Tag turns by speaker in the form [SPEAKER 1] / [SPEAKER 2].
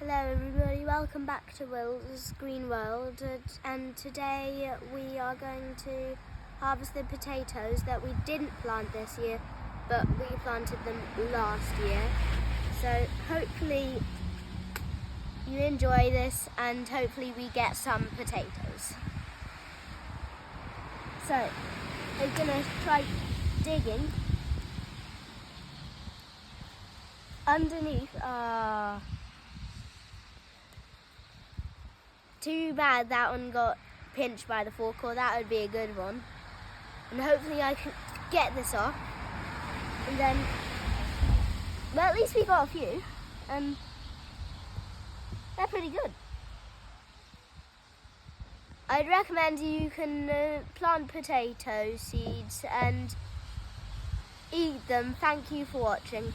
[SPEAKER 1] Hello everybody, welcome back to Will's Green World, and today we are going to harvest the potatoes that we didn't plant this year, but we planted them last year. So hopefully you enjoy this and hopefully we get some potatoes. So I'm going to try digging underneath. Too bad that one got pinched by the fork, or that would be a good one. And hopefully I can get this off. And then, well, at least we got a few. And they're pretty good. I'd recommend you can plant potato seeds and eat them. Thank you for watching.